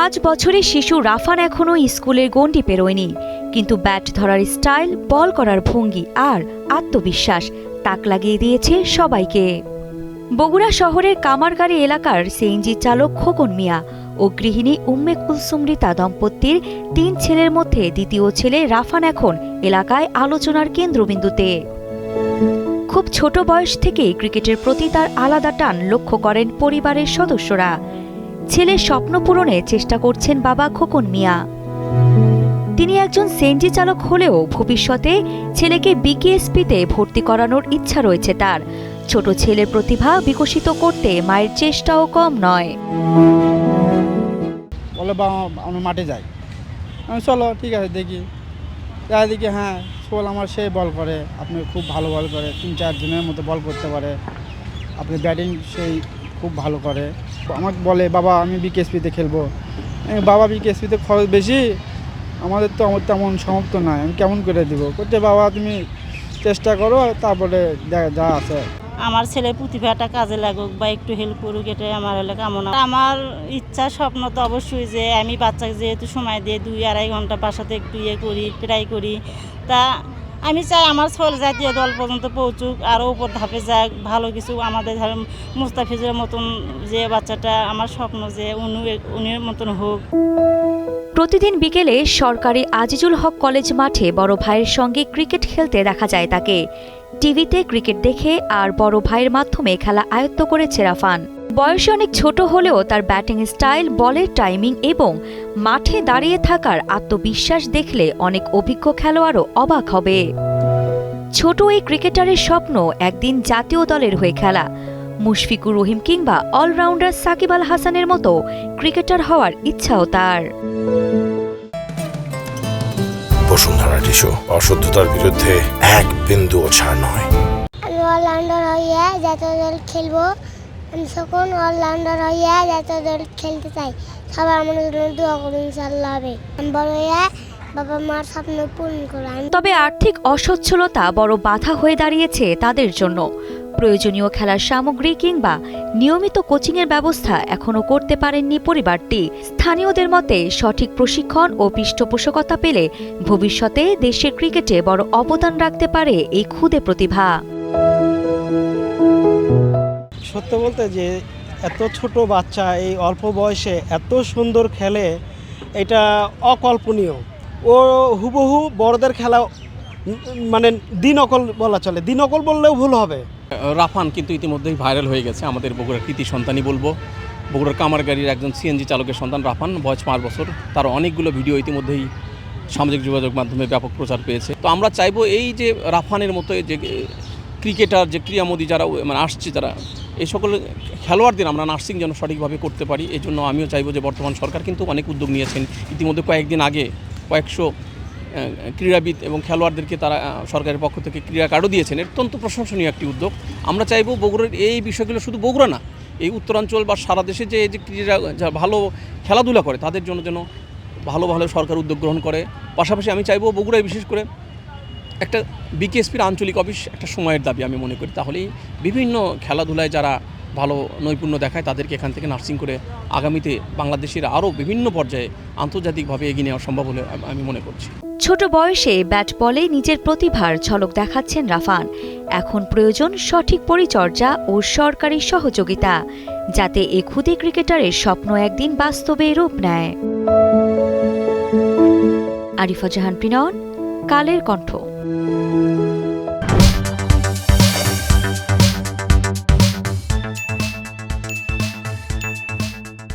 5 বছরের শিশু রাফান এখনও স্কুলের গণ্ডি পেরোয়নি, কিন্তু ব্যাট ধরার স্টাইল, বল করার ভঙ্গি আর আত্মবিশ্বাস তাক লাগিয়ে দিয়েছে সবাইকে। বগুড়া শহরের কামারগাড়ি এলাকার সিএনজি চালক খোকন মিয়া ও গৃহিণী উম্মে কুলসুম রিতা দম্পতির 3 ছেলের মধ্যে দ্বিতীয় ছেলে রাফান এখন এলাকায় আলোচনার কেন্দ্রবিন্দুতে। খুব ছোট বয়স থেকেই ক্রিকেটের প্রতি তার আলাদা টান লক্ষ্য করেন পরিবারের সদস্যরা। ছেলের স্বপ্ন পূরণে চেষ্টা করছেন বাবা খোকন মিয়া। তিনি একজন সিএনজি চালক হলেও ভবিষ্যতে ছেলেকে বিকেএসপিতে ভর্তি করানোর ইচ্ছা রয়েছে তার। ছোট ছেলের প্রতিভা বিকশিত করতে মায়ের চেষ্টাও কম নয়। বলে বাবা আমি মাঠে যাই, আমি চলো ঠিক আছে দেখি হ্যাঁ সোল আমার সেই বল করে, আপনি খুব ভালো বল করে, 3-4 জনের মতো বল করতে পারে, আপনি ব্যাটিং সেই খুব ভালো করে। আমাকে বলে বাবা আমি বিকেএসপিতে খেলবো। বাবা বিকেএসপিতে খরচ বেশি, আমাদের তো তেমন সামর্থ্য নাই, আমি কেমন করে দিব। করতে বাবা তুমি চেষ্টা করো, তারপরে যা আছে। আমার ছেলের প্রতিভাটা কাজে লাগুক বা একটু হেল্প করুক, এটাই আমার হলে কামনা। আমার ইচ্ছা স্বপ্ন তো অবশ্যই যে আমি বাচ্চাকে যেহেতু সময় দিয়ে 2-2.5 ঘন্টা বাসাতে একটু করি, ট্রাই করি, তা আমি চাই আমার ছেলে জাতীয় দল পর্যন্ত পৌঁছুক, আরও উপর ধাপে যাক, ভালো কিছু আমাদের ধরেন মুস্তাফিজের মতন যে বাচ্চাটা, আমার স্বপ্ন যে উনির মতন হোক। প্রতিদিন বিকেলে সরকারি আজিজুল হক কলেজ মাঠে বড় ভাইয়ের সঙ্গে ক্রিকেট খেলতে দেখা যায় তাকে। টিভিতে ক্রিকেট দেখে আর বড় ভাইয়ের মাধ্যমে খেলা আয়ত্ত করেছে রাফান। বয়সে অনেক ছোট হলেও তার ব্যাটিং স্টাইল, বলের টাইমিং এবং মাঠে দাঁড়িয়ে থাকার আত্মবিশ্বাস দেখলে অনেক অভিজ্ঞ খেলোয়াড়ও অবাক হবে। ছোট এই ক্রিকেটারের স্বপ্ন একদিন জাতীয় দলের হয়ে খেলা। মুশফিকুর রহিম কিংবা অলরাউন্ডার সাকিব আল হাসানের মতো ক্রিকেটার হওয়ার ইচ্ছাও তার। বসুন্ধরা টিস্যু, অশুদ্ধতার বিরুদ্ধে এক বিন্দুও ছাড় নয়। আমি অলরাউন্ডার হইয়া জাতীয় দল খেলবো, আমি সকল অলরাউন্ডার হইয়া জাতীয় দল খেলতে চাই। সবাই আমার জন্য দোয়া করুন, ইনশাআল্লাহ হবে। আমি বড় হইয়া বাবা মার স্বপ্ন পূরণ করব। তবে আর্থিক অসচ্ছলতা বড় বাধা হয়ে দাঁড়িয়েছে তাদের জন্য। প্রয়োজনীয় খেলার সামগ্রী কিংবা নিয়মিত কোচিংয়ের ব্যবস্থা এখনও করতে পারেননি পরিবারটি। স্থানীয়দের মতে সঠিক প্রশিক্ষণ ও পৃষ্ঠপোষকতা পেলে ভবিষ্যতে দেশের ক্রিকেটে বড় অবদান রাখতে পারে এই ক্ষুদে প্রতিভা। সত্য বলতে যে এত ছোট বাচ্চা এই অল্প বয়সে এত সুন্দর খেলে, এটা অকল্পনীয়। ও হুবহু বড়দের খেলা মানে দিনকল বলা চলে, দিনকল বললেও ভুল হবে। রাফান কিন্তু ইতিমধ্যেই ভাইরাল হয়ে গেছে, আমাদের বগুড়ার কৃতি সন্তানই বলবো। বগুড়ার কামারগাড়ির একজন সিএনজি চালকের সন্তান রাফান, বয়স 5 বছর। তার অনেকগুলো ভিডিও ইতিমধ্যেই সামাজিক যোগাযোগ মাধ্যমে ব্যাপক প্রচার পেয়েছে। তো আমরা চাইবো এই যে রাফানের মতো যে ক্রিকেটার, যে ক্রীড়ামোদী যারা মানে আসছে, যারা এই সকল খেলোয়াড়দের আমরা নার্সিং যেন সঠিকভাবে করতে পারি। এই জন্য আমিও চাইবো যে বর্তমান সরকার কিন্তু অনেক উদ্যোগ নিয়েছেন। ইতিমধ্যে কয়েকদিন আগে কয়েকশো ক্রীড়াবিদ এবং খেলোয়াড়দেরকে তারা সরকারের পক্ষ থেকে ক্রীড়া কার্ডও দিয়েছেন। অত্যন্ত প্রশংসনীয় একটি উদ্যোগ। আমরা চাইবো বগুড়ার এই বিষয়গুলো শুধু বগুড়া না, এই উত্তরাঞ্চল বা সারা দেশে যে ক্রীড়া ভালো খেলাধুলা করে তাদের জন্য যেন ভালো সরকার উদ্যোগ গ্রহণ করে। পাশাপাশি আমি চাইবো বগুড়ায় বিশেষ করে একটা বিকেএসপির আঞ্চলিক অফিস একটা সময়ের দাবি আমি মনে করি। তাহলেই বিভিন্ন খেলাধুলায় যারা ভালো নৈপুণ্য দেখায় তাদেরকে এখান থেকে নার্সিং করে আগামীতে বাংলাদেশের আরও বিভিন্ন পর্যায়ে আন্তর্জাতিকভাবে এগিয়ে নেওয়া সম্ভব বলে আমি মনে করছি। ছোট বয়সে ব্যাট বলে নিজের প্রতিভার ঝলক দেখাচ্ছেন রাফান। এখন প্রয়োজন সঠিক পরিচর্যা ও সরকারি সহযোগিতা, যাতে এ ক্ষুদে ক্রিকেটারের স্বপ্ন একদিন বাস্তবে রূপ নেয়। আরিফা জাহান, কালের কণ্ঠ।